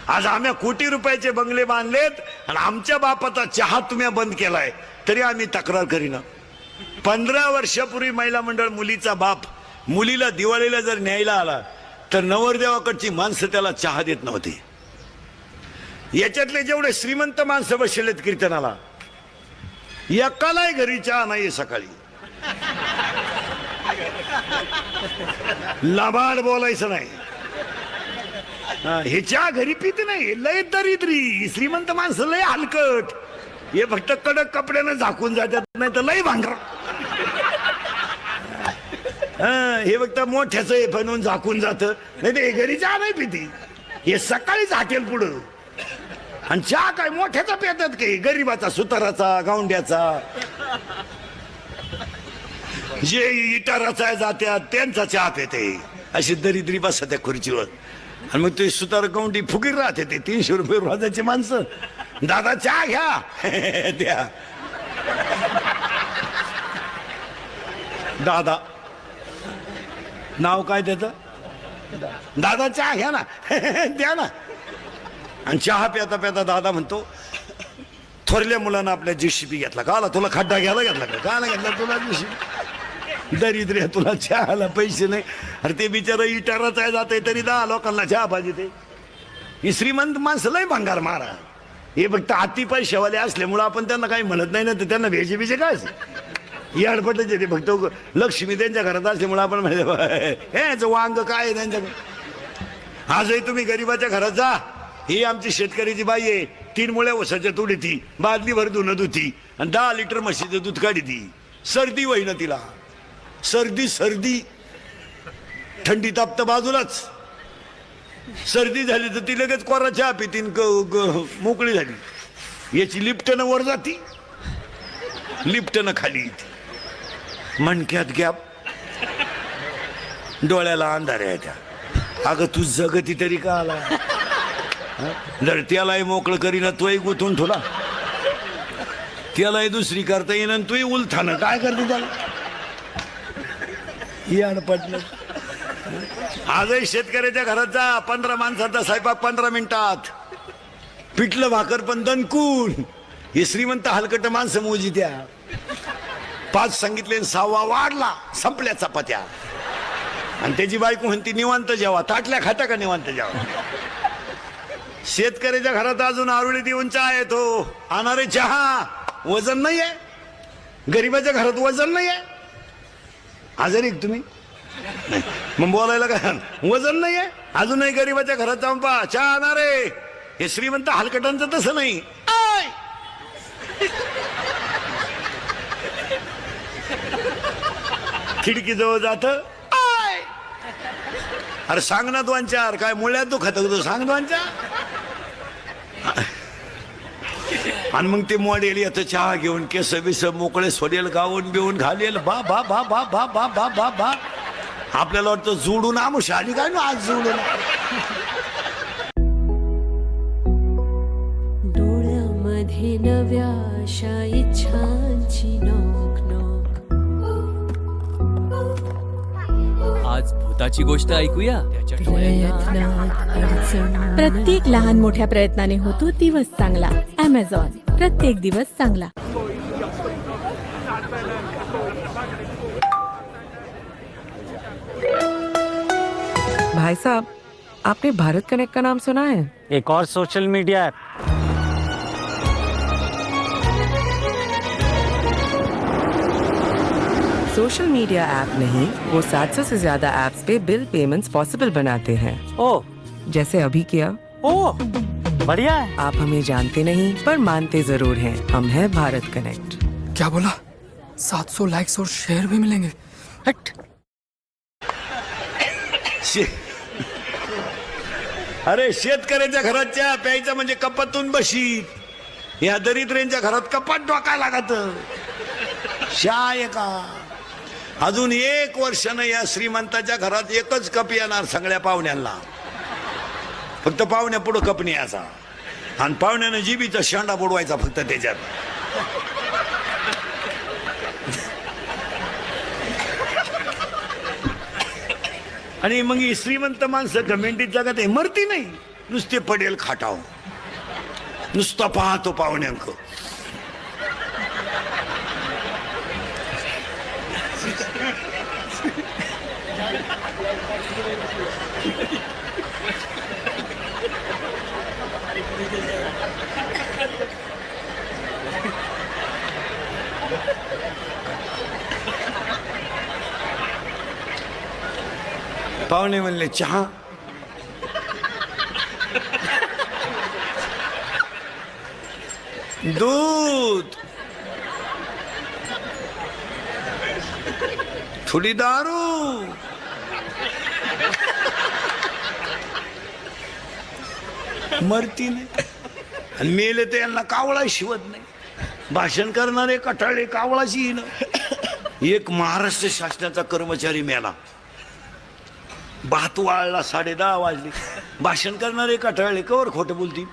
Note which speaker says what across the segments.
Speaker 1: आज आम्ही कोटी रुपयाचे बंगले बांधलेत आणि आमच्या बापाचा चहा तुम्ही बंद केलाय तरी आम्ही तक्रार करीना. 15 वर्षापूर्वी महिला मंडळ मुलीचा बाप मुलीला दिवाळीला जर न्यायला आला तर नवरदेवाकडची माणसं त्याला चहा देत नव्हती. याच्यातले जेवढे श्रीमंत माणसं बसलेत कीर्तनाला एकालाही घरी चहा नाही सकाळी. लबाड बोलायचं नाही. हे चहा घरी पित नाही. लय दरिद्री श्रीमंत माणसं लय हलकट. हे फक्त कडक कपड्यानं झाकून जातात नाही तर लय भांगर. हे फक्त मोठ्याच हे बनवून झाकून जात नाही ते घरी चहा नाही पिती. हे सकाळी झाकेल पुढं आणि चहा काय मोठ्याचा पितात काही गरीबाचा सुताराचा गावंड्याचा जे इटाराचा जात्यात त्यांचा चहा पिते. अशी दरिद्री बसा त्या खुर्चीवर आणि मग ते सुतार गावंडी फुगीर राहते. ते 300 रुपये रोजाची माणसं. दादा चहा घ्या द्या. दादा नाव काय त्याचं दादा चहा घ्या ना द्या ना. आणि चहा प्याता प्याता दादा म्हणतो थोरल्या मुलांना आपल्या JCB घेतला का आला तुला खड्डा घ्यायला घेतला का घेतला तुला JCB. दरिद्र्या तुला चहाला पैसे नाही. अरे ते बिचारा इटाराच आहे जाते तरी 10 लोकांना चहा पाहिजे. ते ही श्रीमंत माणसं लय भंगार मारा. हे फक्त हाती पैशावाले असल्यामुळं आपण त्यांना काही म्हणत नाही ना तर त्यांना भेजे बिजे काय हे अडपटच ते फक्त लक्ष्मी त्यांच्या घरात असल्यामुळे आपण म्हणतो हे वांग काय त्यांच्याकडे. आजही तुम्ही गरीबाच्या घरात जा. ही आमची शेतकऱ्याची बाई आहे 3 मुळ्या ऊसाच्या तुडी ती बादलीभर धुणं धुती आणि 10 लिटर म्हशीचं दूध काढी ती. सर्दी होईना तिला. सर्दी थंडी तापत बाजूलाच. सर्दी झाली तर ती लगेच कोरा चहा पितीन मोकळी झाली. याची लिफ्टनं वर जाती लिफ्टनं खाली येते. मणक्यात गॅप डोळ्याला अंधार आहे त्या. अगं तू जगती तरी का आला. जर त्यालाही मोकळं करीना तोही गुंतून ठेवला त्यालाही दुसरी करता येईन तोही उलथानं काय करते त्याला. पटलं. आजही शेतकऱ्याच्या घरात जा 15 माणसाचा स्वयंपाक 15 मिनिटात. पिठलं भाकर पण दणकून. हे श्रीमंत हलकट माणसं मोजी त्या 5 सांगितले 6वा वाढला संपल्या चपात्या. आणि त्याची बायको म्हणती निवांत जेवा. ताटल्या खाता का निवांत जेवा. शेतकऱ्याच्या घरात अजून आरुळी देऊन चहा येतो. आणणारे चहा वजन नाही आहे. गरीबाच्या घरात वजन नाही आहे. आजारी तुम्ही मग बोलायला काय वजन नाही आहे. अजूनही गरीबाच्या घरात जाऊन पहा चहा आणणारे. हे श्रीमंत हलकटांचं तसं नाही. खिडकी जवळ जात अरे सांग ना 2-4 काय मुळ्यात दुखत होतो सांग 2-4. आणि मग ते मॉडेल येतं चहा घेऊन केस बिस मोकळे सोडेल गाऊन बिवून घालेल. बा बा बा बा बा बा बा बा बा. आपल्याला वाटतं जोडून आमुष आली काय ना आज जोडून.
Speaker 2: डोळ्यामध्ये नव्या आशा इच्छांची नोक नोक.
Speaker 3: आज भूताची गोष्ट ऐकूया.
Speaker 4: प्रत्येक लहान मोठ्या प्रयत्नाने होतो दिवस चांगला. Amazon प्रत्येक दिवस चांगला.
Speaker 5: भाई साहब आपने भारत कनेक्ट का नाम सुना है.
Speaker 6: एक और social media app.
Speaker 5: Social media app नहीं वो 700 से ज्यादा ऐप्स पे बिल पेमेंट्स पॉसिबल बनाते हैं.
Speaker 6: ओ
Speaker 5: जैसे अभी किया.
Speaker 6: ओ बढ़िया है.
Speaker 5: आप हमें जानते नहीं पर मानते जरूर हैं. हम हैं भारत कनेक्ट.
Speaker 7: क्या बोला 700 लाइक्स और शेयर भी मिलेंगे. हट.
Speaker 1: अरे शेतकऱ्याच्या घरात चहा प्यायचा म्हणजे कपातून बशी. या दरिद्र्यांच्या घरात कपाट डोका लागत. चहा आहे का. अजून 1 वर्षानं या श्रीमंताच्या घरात एकच कप येणार सगळ्या पाहुण्यांना. फक्त पाहुण्या पुढं कप न्यायचा आणि पाहुण्यानं जिबीचा शेंडा बुडवायचा फक्त त्याच्यात. आणि मग ही श्रीमंत माणसं कमेंटीत जगात मरती नाही. नुसते पडेल खाटाव, नुसता पाहतो पाहुण्यांक. पाहुणे म्हणले चहा. दूध, थोडी दारू, मरती नाही. आणि मेले तर यांना कावळा शिवत नाही. भाषण करणारे कटाळे कावळाची येणं. एक महाराष्ट्र शासनाचा कर्मचारी मेला. भात वाळला, 10:30 वाजले. भाषण करणारे कटाळे कवर खोटं बोलतील.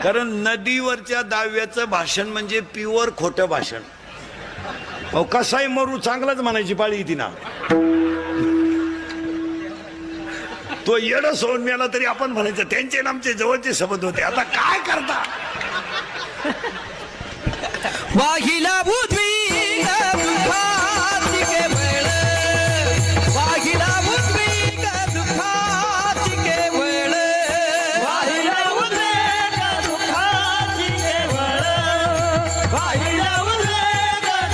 Speaker 1: कारण नदीवरच्या दाव्याचं भाषण म्हणजे प्युअर खोटं भाषण. अहो कसाही मरू चांगलाच म्हणायची पाळी येते ना. तो येड सोडून मेला तरी आपण म्हणायचं त्यांचे आणि आमचे जवळचे संबंध होते. आता काय करता.
Speaker 8: वाहिला बुद्वी दुखाची केवळ, वाहिला बुद्वी दुखाची केवळ, वाहिला बुद्वी दुखाची केवळ, वाहिला बुद्वी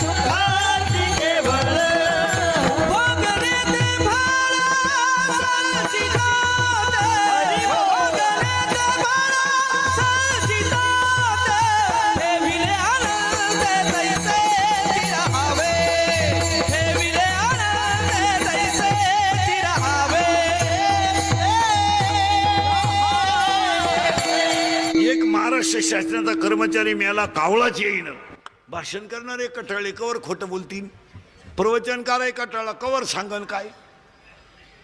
Speaker 8: दुखाची केवळ. भोगले ते भाळा संचितात, भोगले ते भाळा संचितात, ठेविले आनंद तैसे चिरहावे, ठेविले आनंद तैसे चिरहावे.
Speaker 1: एक महाराष्ट्र शासनाचा कर्मचारी मेला, कावळाच येईन. भाषण करणारे कटाळे कवर खोटं बोलतील. प्रवचनकार आहे कटाळा, कवर सांगन काय.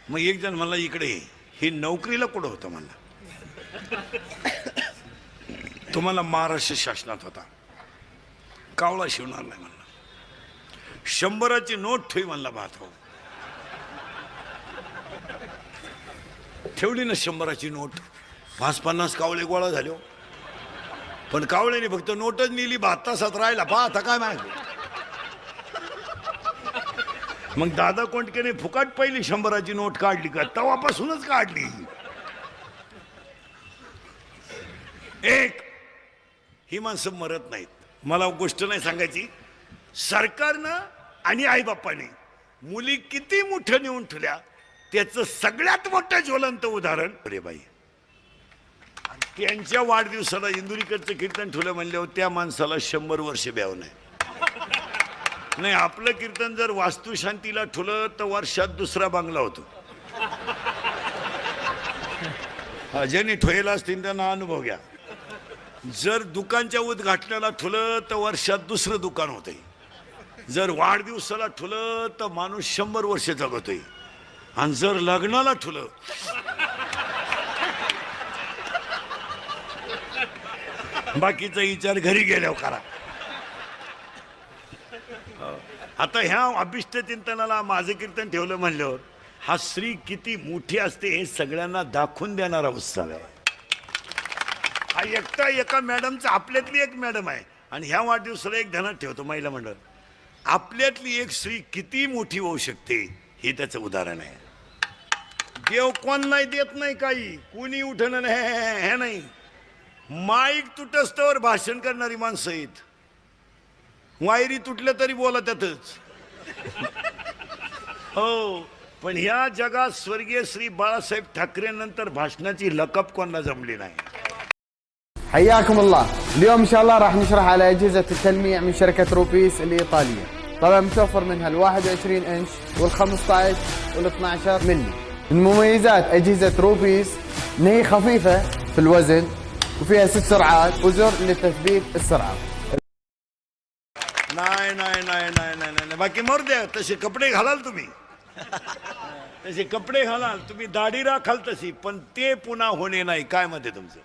Speaker 1: मग एक जण म्हणला इकडे ये. हे नोकरीला कुठं होतं म्हणला. तुम्हाला महाराष्ट्र शासनात होता. कावळा शिवणार नाही म्हणला. 100ची नोट ठेवी म्हणला. भात ठेवली ना 100ची नोट. 50-50 कावळे गोळा झाले. पण कावळ्याने फक्त नोटच नेली. 7 तासात राहिला. आता काय माहिती. मग दादा कोंडकेने फुकाट पहिली 100ची नोट काढली का. तेव्हापासूनच काढली. एक ही माणसं मरत नाहीत. मला गोष्ट नाही सांगायची. सरकारनं आणि आईबापाने मुली किती मोठं नेऊन ठेवल्या त्याचं सगळ्यात मोठं ज्वलंत उदाहरण अरे बाई. त्यांच्या वाढदिवसाला इंदुरीकडचं कीर्तन ठेवलं म्हणल्यावर त्या माणसाला 100 वर्ष ब्याव नाही. नाही आपलं कीर्तन जर वास्तुशांतीला ठेवलं तर वर्षात 2रा बांगला होतो. ज्यांनी ठेवला असतील त्यांना अनुभव घ्या. जर दुकानच्या उद्घाटनाला ठेवलं तर वर्षात 2रं दुकान होतंय. जर वाढदिवसाला ठेवलं तर माणूस 100 वर्ष जगतोय. आणि जर लग्नाला ठेवलं बाकीचा विचार घरी गेल्यावर करा. आता ह्या अभिष्ट चिंतनाला माझं कीर्तन ठेवलं म्हणल्यावर हा श्री किती मोठी असते हे सगळ्यांना दाखवून देणारा उत्सव आहे. हा एकटा एका मॅडमचा आपल्यातली एक मॅडम आहे आणि ह्या वाढदिवसाला एक ध्यानात ठेवतो महिला मंडळ. आपल्यातली एक स्त्री किती मोठी होऊ शकते हे त्याचं उदाहरण आहे. देव कोण नाही देत नाही काही. कुणी उठणं हे नाही. माईक तुटस्तवर भाषण करणारी माणसं आहेत. वायरी तुटल्या तरी बोला त्यातच. हो पण ह्या जगात स्वर्गीय श्री बाळासाहेब ठाकरे नंतर भाषणाची लकब कोणाला जमली नाही.
Speaker 9: حياكم الله. اليوم ان شاء الله راح نشرح على اجهزه التلميع من شركه روبيس الايطاليه. طبعا متوفر منها ال21 انش وال15 وال12 ملي. من مميزات اجهزه روبيس ان هي خفيفه في الوزن وفيها 6 سرعات وزر لتثبيت السرعه.
Speaker 1: नाही नाही नाही नाही नाही नाही बाकी मरू द्या. तसे कपडे घालाल तुम्ही. तसे कपडे घालाल तुम्ही. दाढी राखाल तशी. पण ते पुन्हा होणे नाही. काय मध्ये तुमचं.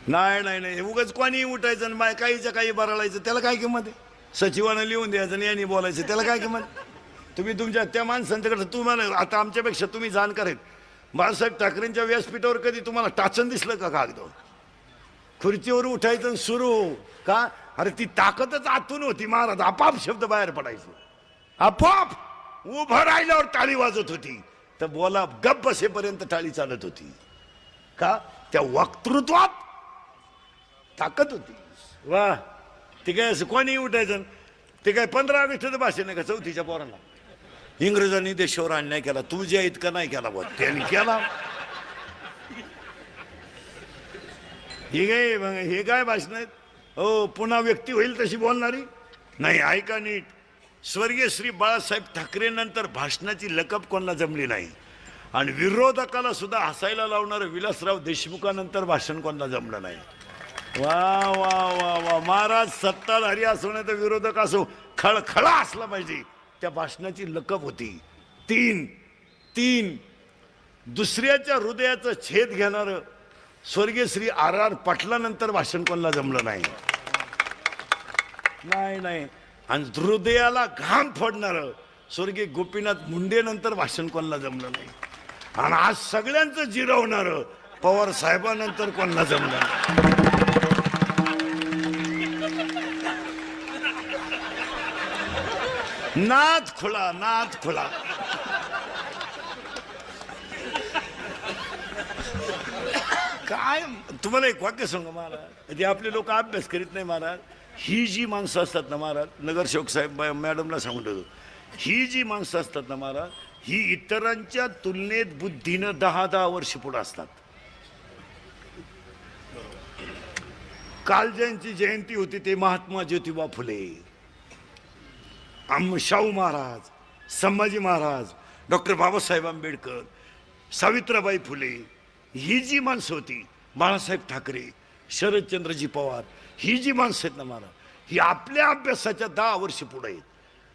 Speaker 1: नाही नाही नाही उगाच कोणी उठायचं आणि माय काहीच्या काही बरळायचं त्याला काय किंमत आहे. सचिवानं लिहून द्यायचं आणि यांनी बोलायचं त्याला काय किंमत. तुम्ही तुमच्या त्या माणसांच्याकडे तुम्हाला आता आमच्यापेक्षा तुम्ही जाणकार आहेत. बाळासाहेब ठाकरेंच्या व्यासपीठावर कधी तुम्हाला टाचन दिसलं का कागद? खुर्चीवर उठायचं सुरू का? अरे ती ताकदच आतून होती महाराज, आपाप शब्द बाहेर पडायचे, आपाप. उभं राहिल्यावर टाळी वाजत होती, तर बोला गप्प बसेपर्यंत टाळी चालत होती. का? त्या वक्तृत्वात ताकद होती. वा, ते काय असं कोणी उठायचं? ते काय 15 ऑगस्टचं भाषण आहे का 4थीच्या पोरांना? इंग्रजांनी देशावर अन्याय केला, तू जे इतका नाही केला बघ, त्यांनी केला. हे काय भाषण आहेत? हो, पुन्हा व्यक्ती होईल तशी बोलणारी नाही. ऐका नीट, स्वर्गीय श्री बाळासाहेब ठाकरे नंतर भाषणाची लकब कोणाला जमली नाही, आणि विरोधकाला सुद्धा हसायला लावणारं विलासराव देशमुखानंतर भाषण कोणाला जमलं नाही. वा वा वा वा, महाराज सत्ताधारी असो नाही तर विरोधक असो, खळखळा असला पाहिजे. त्या भाषणाची लकब होती. तीन दुसऱ्याच्या हृदयाचं छेद घेणारं स्वर्गीय श्री R.R. पाटलानंतर भाषण कोणाला जमलं नाही. नाही. आणि हृदयाला घाम फोडणारं स्वर्गीय गोपीनाथ मुंडे नंतर भाषण कोणाला जमलं नाही. आणि आज सगळ्यांचं जिरवणारं पवार साहेबांनंतर कोणाला जमलं नाही. नाद खुला. काय तुम्हाला एक वाक्य सांगा महाराज, जे आपले लोक अभ्यास करीत नाही महाराज. ही जी माणसं असतात ना महाराज, नगरसेवक साहेब मॅडमला सांगून ठेवतो, ही जी माणसं असतात ना महाराज, ही इतरांच्या तुलनेत बुद्धीनं 10 वर्ष पुढे असतात. काल ज्यांची जयंती होती ते महात्मा ज्योतिबा फुले, शाहू महाराज, संभाजी महाराज, डॉक्टर बाबासाहेब आंबेडकर, सावित्रीबाई फुले, ही जी माणसं होती, बाळासाहेब ठाकरे, शरदचंद्रजी पवार, ही जी माणसं आहेत ना महाराज, ही आपल्या अभ्यासाच्या 10 वर्ष पुढे आहेत.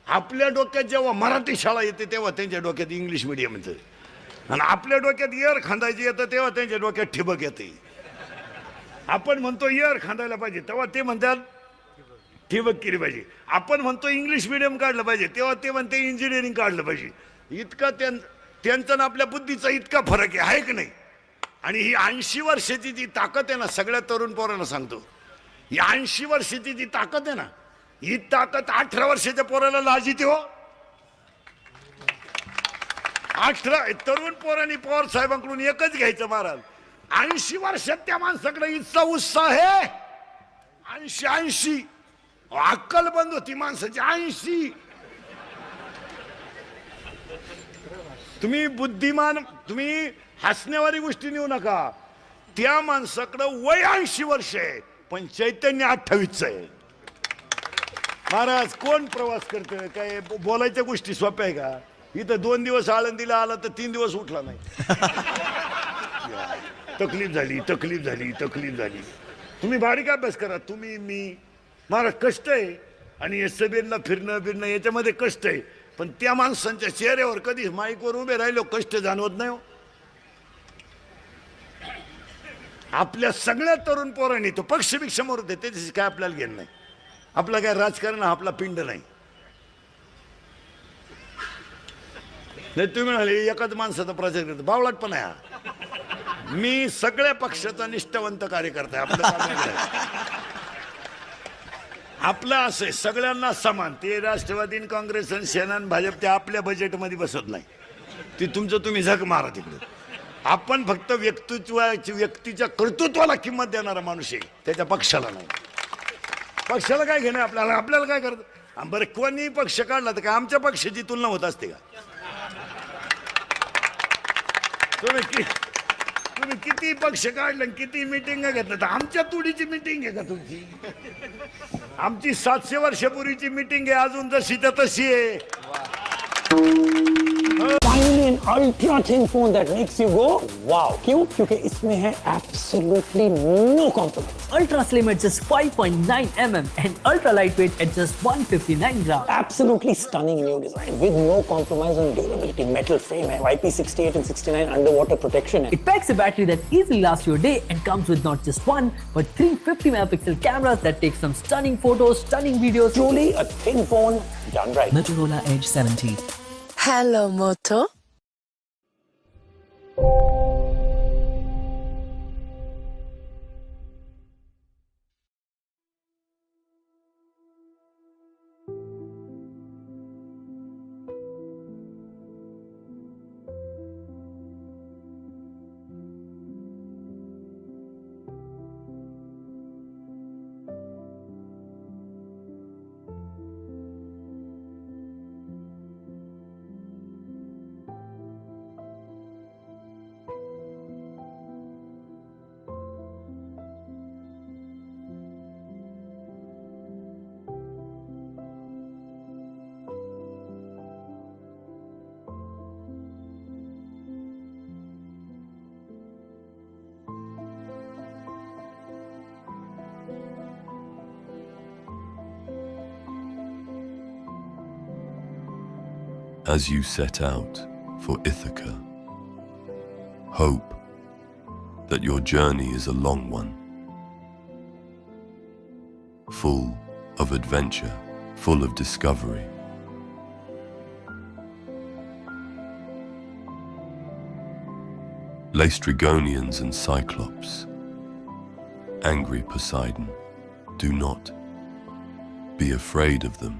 Speaker 1: आपल्या डोक्यात जेव्हा मराठी शाळा येते तेव्हा त्यांच्या डोक्यात इंग्लिश मिडियम येतं, आणि आपल्या डोक्यात एअर खांदायची येतं तेव्हा त्यांच्या डोक्यात ठिबक येते. आपण म्हणतो एअर खांदायला पाहिजे तेव्हा ते म्हणतात ठिबक केली पाहिजे. आपण म्हणतो इंग्लिश मिडियम काढलं पाहिजे तेव्हा ते म्हणते इंजिनिअरिंग काढलं पाहिजे. इतका त्यांचा ना आपल्या बुद्धीचा इतका फरक आहे की नाही. आणि ही 80 वर्षाची जी ताकद आहे ना, सगळ्या तरुण पोरांना सांगतो, ही 80 वर्षाची जी ताकद आहे ना, ही ताकद 18 वर्षाच्या पोराला लाजिते हो. 18 तरुण पोरांनी पवार साहेबांकडून एकच घ्यायचं महाराज, 80 वर्षात त्या माणसाकडे इतका उत्साह आहे. 80 अक्कल बंद होती माणसाची. 80 तुम्ही बुद्धिमान, तुम्ही हसण्यावारी गोष्टी नेऊ नका. त्या माणसाकडं वय 80 वर्ष आहे पण चैतन्य 28चं आहे. महाराज कोण प्रवास करतं? काय बोलायच्या गोष्टी सोप्या आहे का? इथं 2 दिवस आळंदीला आला तर 3 दिवस उठला नाही. तकलीफ झाली. तुम्ही बारीक अभ्यास करा, तुम्ही मी. महाराज कष्ट आहे, आणि हे सभेला फिरणं याच्यामध्ये कष्ट आहे, पण त्या माणसांच्या चेहऱ्यावर कधी माईकवर उभे राहिलो कष्ट जाणवत नाही हो. आपल्या सगळ्या तरुण पोरांनी तो पक्षभिक्षामोर होते त्याच्याशी काय आपल्याला घेणं नाही. आपलं काय राजकारण आपला पिंड नाही. तुम्ही म्हणाले एकाच माणसाचा प्रचार करतो, बावळटपणा आहे हा. मी सगळ्या पक्षाचा निष्ठावंत कार्यकर्ता आहे. आपलं असं सगळ्यांना समान. ते राष्ट्रवादी, काँग्रेस आणि सेना आणि भाजप ते आपल्या बजेटमध्ये बसत नाही. ती तुमचं तुम्ही झक मारा तिकडे. आपण फक्त व्यक्तीच्या कर्तृत्वाला किंमत देणारा माणूस आहे, त्याच्या पक्षाला नाही. पक्षाला काय घेणं आपल्याला काय करतं? बरं कोणी पक्ष काढला तर काय आमच्या पक्षाची तुलना होत असते का? तुम्ही किती पक्ष काढलं, किती मिटिंग घेतलं, तर आमच्या तुडीची मिटिंग आहे का तुमची? आमची 700 वर्षापूर्वीची मिटिंग आहे, अजून जशी तर तशी आहे.
Speaker 10: Finally, an ultra thin phone that makes you go wow. क्यों? क्योंकि इसमें है absolutely no compromise.
Speaker 11: Ultra slim at just 5.9 mm and ultra lightweight at just 159 grams.
Speaker 10: Absolutely stunning new design with no compromise on durability. Metal frame है, IP68 and 69 underwater protection है.
Speaker 11: It packs a battery that easily lasts your day and comes with not just one but 3 50-megapixel cameras that take some stunning photos, stunning videos.
Speaker 10: Truly a thin phone done right.
Speaker 11: Motorola Edge 70.
Speaker 2: Hello, Moto.
Speaker 12: As you set out for Ithaca, hope that your journey is a long one, full of adventure, full of discovery. Laestrygonians and Cyclops, angry Poseidon, do not be afraid of them.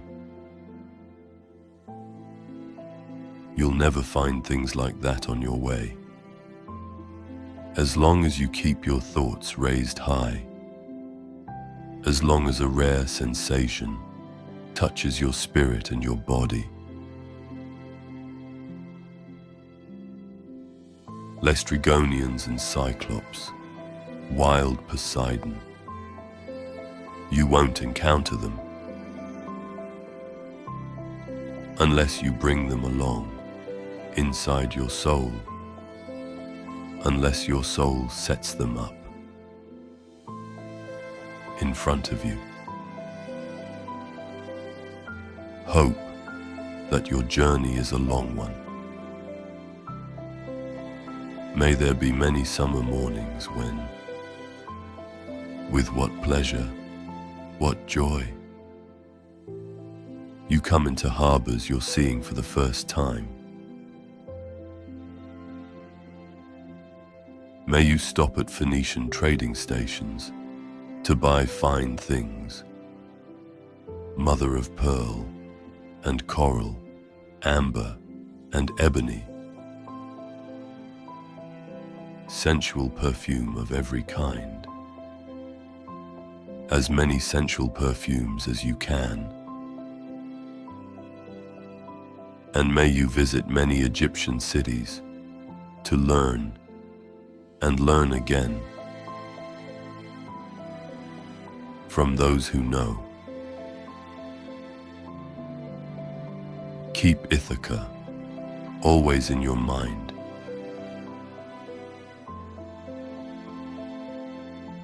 Speaker 12: You'll never find things like that on your way. As long as you keep your thoughts raised high, as long as a rare sensation touches your spirit and your body. Laestrygonians and Cyclops, wild Poseidon, you won't encounter them unless you bring them along inside your soul, unless your soul sets them up in front of you. Hope that your journey is a long one. May there be many summer mornings when, with what pleasure, what joy, you come into harbors you're seeing for the first time. May you stop at Phoenician trading stations to buy fine things, mother of pearl and coral, amber and ebony, sensual perfume of every kind, as many sensual perfumes as you can. And may you visit many Egyptian cities to learn and learn again from those who know. Keep Ithaca always in your mind.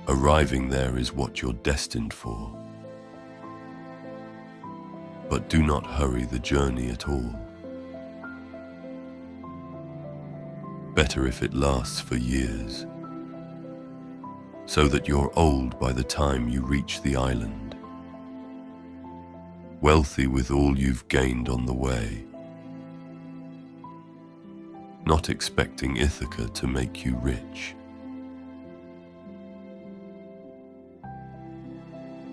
Speaker 12: Arriving there is what you're destined for. But do not hurry the journey at all. Better if it lasts for years, so that you're old by the time you reach the island, wealthy with all you've gained on the way, not expecting Ithaca to make you rich.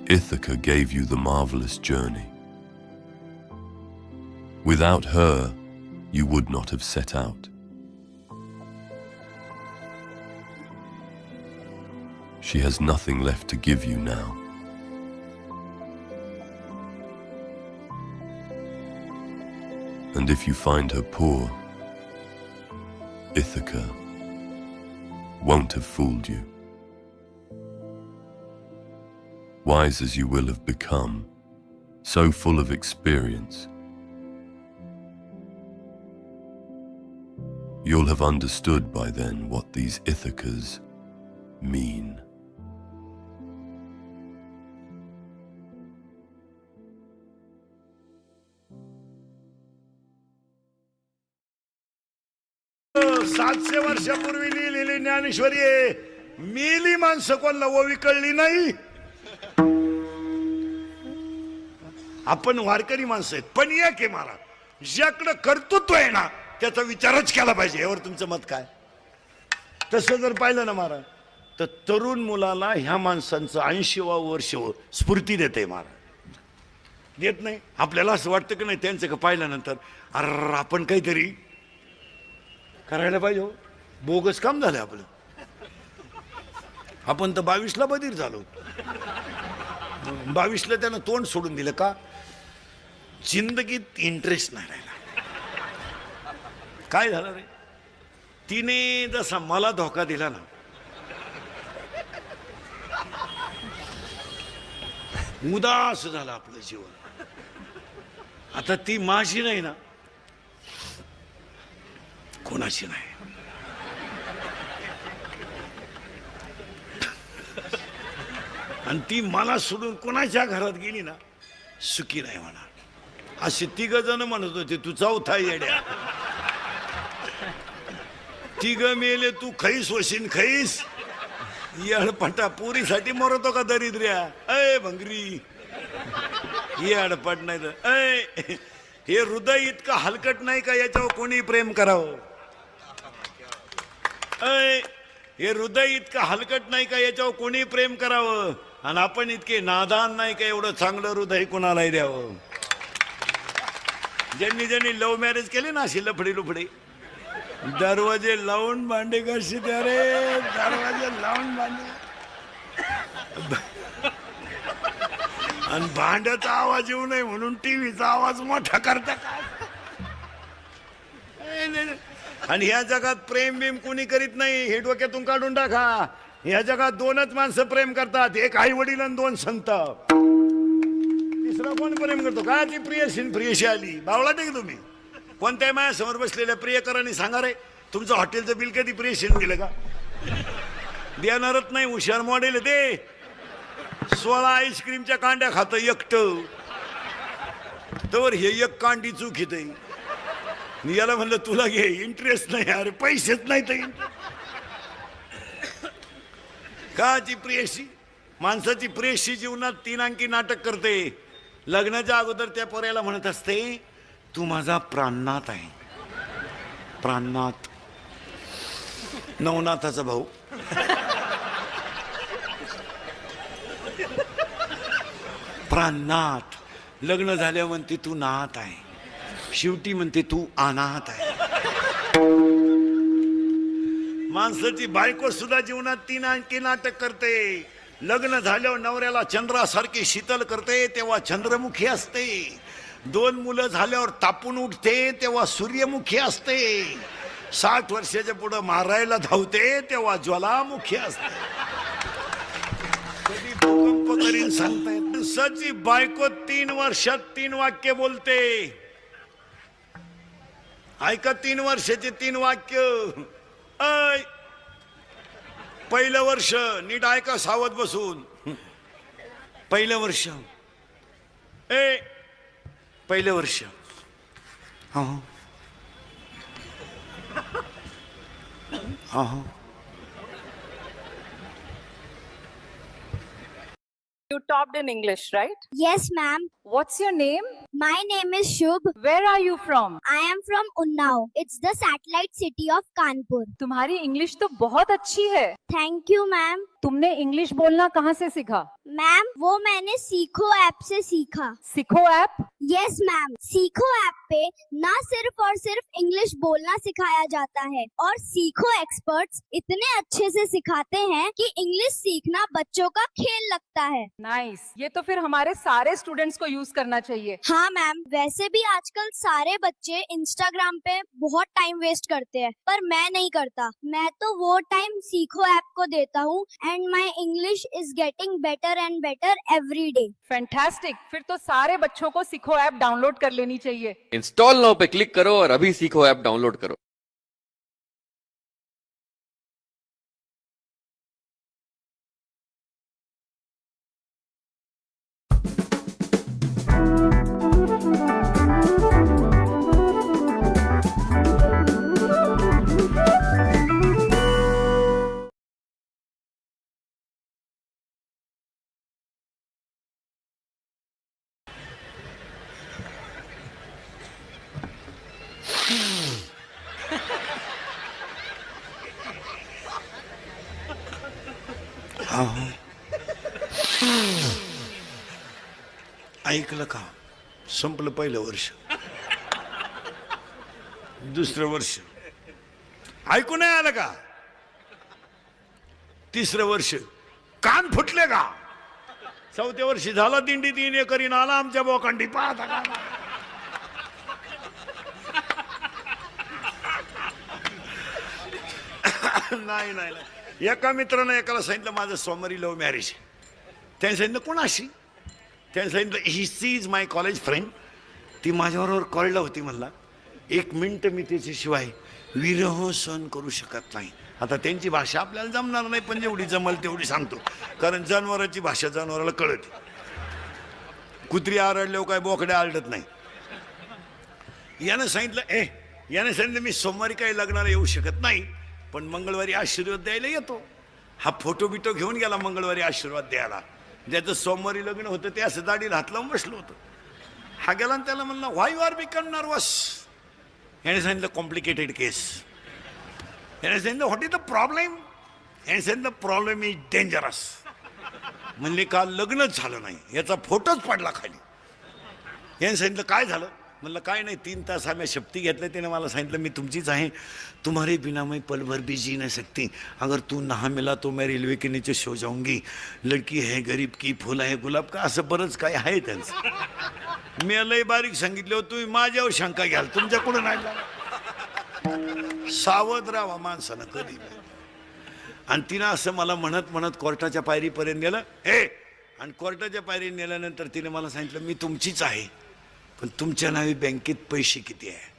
Speaker 12: Ithaca gave you the marvelous journey. Without her, you would not have set out. She has nothing left to give you now. And if you find her poor, Ithaca won't have fooled you. Wise as you will have become, so full of experience, you'll have understood by then what these Ithacas mean.
Speaker 1: सातशे वर्षापूर्वी लिहिलेली ज्ञानेश्वरी आहे. मेली माणसं कोणला ओवी कळली नाही. आपण वारकरी माणसं आहेत, पण एक आहे महाराज, ज्याकडे कर्तृत्व आहे ना त्याचा विचारच केला पाहिजे. यावर तुमचं मत काय? तसं जर पाहिलं ना महाराज तर तरुण मुलाला ह्या माणसांचं 80वा वर्ष स्फूर्ती देते महाराज. देत नाही. आपल्याला असं वाटतं की नाही त्यांचं का पाहिल्यानंतर अरे आपण काहीतरी करायला पाहिजे हो. बोगस काम झालं आपलं. आपण तर 22ला बधीर झालो. 22ला त्यानं तोंड सोडून दिलं का जिंदगीत इंटरेस्ट नाही राहिला. काय झालं रे तिने जसा मला धोका दिला ना उदास झालं आपलं जीवन. आता ती माझी नाही ना कोणाची नाही. आणि ती मला सोडून कोणाच्या घरात गेली ना सुखी नाही म्हणा. असे 3 जण म्हणत होते तू चौथा येड्या. 3 मेले तू खैस वशीन खैस. येडपटा पोरीसाठी मरतो का दरिद्र्या. अय भंगरी येडपट नाही तर अय हे हृदय इतकं हलकट नाही का याच्यावर कोणी प्रेम करावं. अय हे हृदय इतकं हलकट नाही का याच्यावर कोणी प्रेम करावं. आणि आपण इतके नादान नाही का एवढं चांगलं हृदय कोणालाही द्यावं. ज्यांनी ज्यांनी लव्ह मॅरेज केले ना अशी लफडी लुफडी दरवाजे लावून भांडे कशी त्या रे. दरवाजे लावून भांडे आणि भांड्याचा आवाज येऊ नये म्हणून टीव्हीचा आवाज मोठा करता काय. आणि ह्या जगात प्रेम बिम कोणी करीत नाही हे डोक्यातून काढून टाका. ह्या जगात 2च माणसं प्रेम करतात. एक आई वडील आणि 2 संत. तिसरा कोण प्रेम करतो का ती प्रियशी आली. बावळा टेक तुम्ही कोणत्याही माझ्यासमोर बसलेल्या प्रियकरांनी सांगा रे तुमचं हॉटेलचं बिल कधी प्रियशीन दिलं का. देणारच नाही. हुशार मॉडेल ते 16 आईस्क्रीमच्या कांड्या खातं एकटं. तर हे एक कांडी चूक येते. याला म्हणलं तुला घे इंटरेस्ट नाही अरे पैसेच नाही तर का. ती प्रियशी माणसाची प्रियशी जीवनात 3 अंकी नाटक करते. लग्नाच्या अगोदर त्या पोऱ्याला म्हणत असते तू माझा प्राणनाथ आहे. प्राणनाथ नवनाथाचा भाऊ. प्राणनाथ. लग्न झाल्यावर म्हणते तू नाथ आहे. शेवटी म्हणते तू अनाथ आहे. माणसाची बायको सुद्धा जीवनात 3 अंकी नाटक करते. लग्न झाल्यावर नवऱ्याला चंद्रासारखी शीतल करते तेव्हा चंद्रमुखी असते. 2 मुलं झाल्यावर तापून उठते तेव्हा सूर्यमुखी असते. 60 वर्षाच्या पुढे मारायला धावते तेव्हा ज्वालामुखी असते. कधी भूकंप करीन सांगता येत नाही. सची बायको 3 वर्षात 3 वाक्य बोलते. ऐका 3 वर्षाचे 3 वाक्य. ऐ पहिलं वर्ष नीट ऐका सावध बसून. पहिलं वर्ष ए पहिलं वर्ष हा हा हा.
Speaker 13: You topped in English, right?
Speaker 14: Yes, ma'am.
Speaker 13: What's your name?
Speaker 14: My name is Shubh.
Speaker 13: Where are you from?
Speaker 14: I am from Unnao. It's the satellite city of Kanpur.
Speaker 13: तुम्हारी इंग्लिश तो बहुत अच्छी है.
Speaker 14: Thank you, ma'am.
Speaker 13: तुमने English बोलना कहाँ से सीखा?
Speaker 14: Ma'am वो मैंने सीखो ऐप से सीखा.
Speaker 13: सीखो ऐप?
Speaker 14: Yes ma'am. सीखो ऐप पे ना सिर्फ और सिर्फ इंग्लिश बोलना सिखाया जाता है और सीखो एक्सपर्ट्स इतने अच्छे से सिखाते हैं कि इंग्लिश सीखना बच्चों का खेल लगता है.
Speaker 13: नाइस. ये तो फिर हमारे सारे स्टूडेंट्स को यूज करना चाहिए.
Speaker 14: हाँ मैम. वैसे भी आजकल सारे बच्चे इंस्टाग्राम पे बहुत टाइम वेस्ट करते हैं पर मैं नहीं करता. मैं तो वो टाइम सीखो ऐप को देता हूँ and my English is getting better and better every day.
Speaker 13: Fantastic. फिर तो सारे बच्चों को सीखो ऐप डाउनलोड कर लेनी चाहिए.
Speaker 3: इंस्टॉल नाउ पे क्लिक करो और अभी सीखो ऐप डाउनलोड करो.
Speaker 1: ऐकलं का? संपलं पहिलं वर्ष, दुसरं वर्ष ऐकू नाही आलं का? तिसरं वर्ष कान फुटले का? चौथ्या वर्षी झाला दिंडी 3 एकरी आला आमच्या बोकांडी पाहता का? नाही नाही नाही. एका मित्रानं एकाला सांगितलं माझं सोमवारी लव्ह मॅरेज. त्याने सांगितलं कोणाशी? त्याने सांगितलं शी इज माय कॉलेज फ्रेंड. ती माझ्याबरोबर कॉलेजला होती. म्हणला 1 मिनिट मी त्याच्याशिवाय विरह सहन करू शकत नाही. आता त्यांची भाषा आपल्याला जमणार नाही, पण जेवढी जमल तेवढी सांगतो, कारण जनावरांची भाषा जनावराला कळते. कुत्री आरडल्यावर काय बोकड्या आरडत नाही. यानं सांगितलं मी सोमवारी काही लग्नाला येऊ शकत नाही, पण मंगळवारी आशीर्वाद द्यायला येतो. हा फोटो बिटो घेऊन गेला मंगळवारी आशीर्वाद द्यायला. ज्याचं सोमवारी लग्न होतं ते असं दाढीला हात लावून बसलो होतं. हा गेला आणि त्याला म्हणला व्हाय यू आर बिकम नर्वस. याने सांगितलं कॉम्प्लिकेटेड केस. याने सांगितलं व्हॉट इज द प्रॉब्लेम. याने सांगितलं प्रॉब्लेम इज डेंजरस. म्हणले काल लग्नच झालं नाही, याचा फोटोच पडला खाली. याने सांगितलं काय झालं. म्हणलं काय नाही, 3 तास आम्ही शपथी घेतल्या. त्याने मला सांगितलं मी तुमचीच आहे, तुम्हारे बिना मैं पल भर भी जी नहीं सकती, अगर तू ना मिला तो मैं रेल्वे के नीचे सो जाऊंगी, लड़की है गरीब की फुल आहे गुलाब का, असं बरंच काय आहे त्यांचं. मी लय बारीक सांगितलं तुम्ही माझ्यावर शंका घ्याल, तुमच्याकडून नाही. सावध राहा माणसानं कधी. आणि तिनं असं मला म्हणत म्हणत कोर्टाच्या पायरीपर्यंत नेलं. आणि कोर्टाच्या पायरी नेल्यानंतर तिने मला सांगितलं मी तुमचीच आहे, पण तुमच्या नावे बँकेत पैसे किती आहे.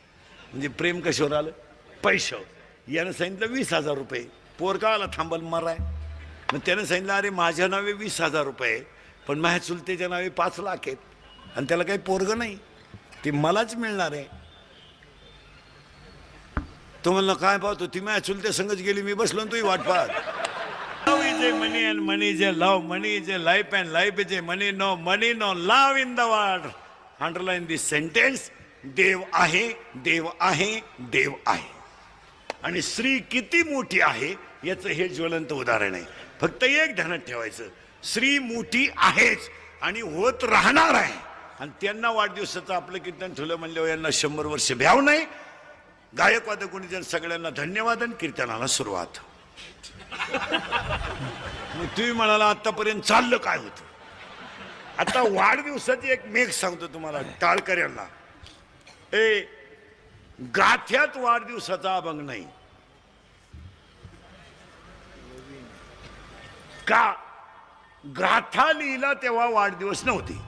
Speaker 1: म्हणजे प्रेम कशावर आलं? पैशावर. यानं सांगितलं 20,000 रुपये. पोर का आला थांबल मराय. मग त्यानं सांगितलं अरे माझ्या नावे 20,000 रुपये, पण माझ्या चुलतेच्या नावे 5 लाख आहेत, आणि त्याला काही पोरग नाही, ते मलाच मिळणार आहे. तो म्हणला काय पाहतो, ती माझ्या चुलत्या संगच गेली, मी बसलो तोही वाट पाहत. Love is a money and money is a love. Money is a life and life is a money. No money, no love in the world. Underline this sentence. देव आहे, देव आहे, देव आहे. आणि स्त्री किती मोठी आहे याचं हे ज्वलंत उदाहरण आहे. फक्त एक ध्यानात ठेवायचं, स्त्री मोठी आहेच आणि होत राहणार आहे. आणि त्यांना वाढदिवसाचं आपलं कीर्तन ठेवलं म्हणल्यावर यांना 100 वर्ष भ्याव नाही. गायकवाद गुणीजन सगळ्यांना धन्यवाद आणि कीर्तनाला सुरुवात. मग तुम्ही म्हणाला आतापर्यंत चाललं काय होतं. आता वाढदिवसाची एक मेघ सांगतो तुम्हाला टाळकऱ्यांना. गाथ्यात वाढदिवसाचा अभंग नाही का? गाथा लिहिला तेव्हा वाढदिवस नव्हती.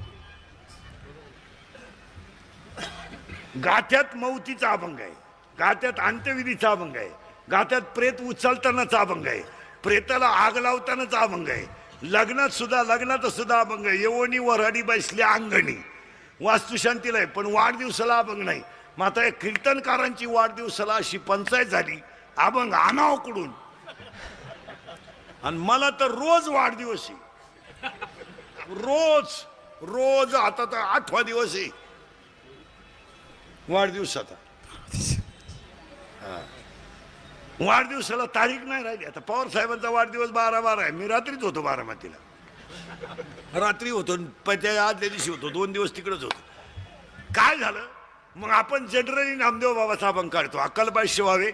Speaker 1: गाथ्यात मौतीचा अभंग आहे, गाथ्यात अंत्यविधीचा अभंग आहे, गाथ्यात प्रेत उचलतानाचा अभंग आहे, प्रेताला आग लावतानाचा अभंग आहे, लग्नात सुद्धा अभंग आहे. येवणी वराडी बसल्या अंगणी वास्तुशांतीला आहे, पण वाढदिवसाला अभंग नाही. मग आता या कीर्तनकारांची वाढदिवसाला अशी पंचायत झाली, अभंग आणाव कुडून. आणि मला तर रोज वाढदिवस आहे, रोज रोज. आता तर 8वा दिवस आहे वाढदिवसाचा. वाढदिवसाला तारीख नाही राहिली. आता पवार साहेबांचा वाढदिवस 12/12 आहे. मी रात्रीच होतो बारामतीला, रात्री होतो, त्या आदल्या दिवशी होतो, 2 दिवस तिकडच होतो. काय झालं मग, आपण जनरली नामदेव बाबाचा अभंग काढतो, अक्कलबाई शिवावे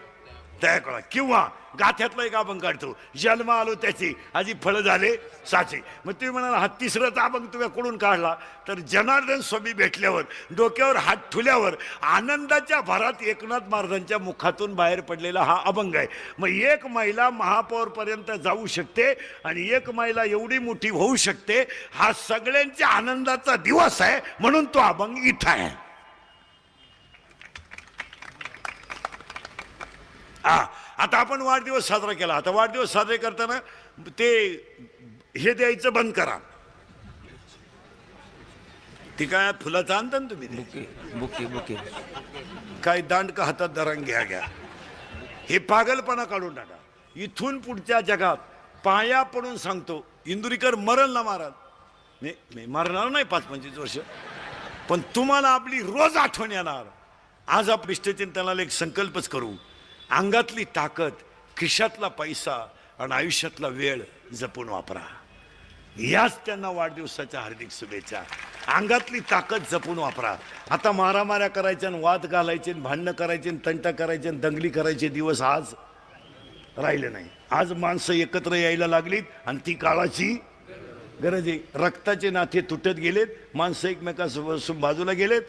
Speaker 1: त्या कळा, किंवा गाथ्यातला एक अभंग काढतो, जन्म आलो त्याची आजी फळं झाले साचे. मग तुम्ही म्हणाला हा 3रा अभंग तुम्ही कुठून काढला, तर जनार्दन स्वामी भेटल्यावर डोक्यावर हात ठुल्यावर आनंदाच्या भरात एकनाथ महाराजांच्या मुखातून बाहेर पडलेला हा अभंग आहे. मग एक महिला महापौरपर्यंत जाऊ शकते आणि एक महिला एवढी मोठी होऊ शकते. हा सगळ्यांच्या आनंदाचा दिवस आहे, म्हणून तो अभंग इथं आहे. आता आपण वाढदिवस साजरा केला. आता वाढदिवस साजरे करताना ते हे द्यायचं बंद करा. ती काय फुलाचं आणता ना तुम्ही,
Speaker 3: बुके बुके
Speaker 1: काय दांडका हातात धरण घ्या. हे पागलपणा काढून टाका. इथून पुढच्या जगात पाया पडून सांगतो, इंदुरीकर मरण ना महाराज, नाही मरणार नाही 5-25 वर्ष, पण तुम्हाला आपली रोज आठवण येणार. आज आपण इष्टचिंतनाला एक संकल्पच करू. अंगातली ताकद, खिशातला पैसा आणि आयुष्यातला वेळ जपून वापरा. याच त्यांना वाढदिवसाच्या हार्दिक शुभेच्छा. अंगातली ताकद जपून वापरा. आता मारामाऱ्या करायच्या आणि वाद घालायचे आणि भांडणं करायचे आणि तंटा करायचे आणि दंगली करायचे दिवस आज राहिले नाही. आज माणसं एकत्र यायला लागलीत आणि ती काळाची गरज आहे. रक्ताचे नाते तुटत गेलेत, माणसं एकमेकांसोबत बाजूला गेलेत.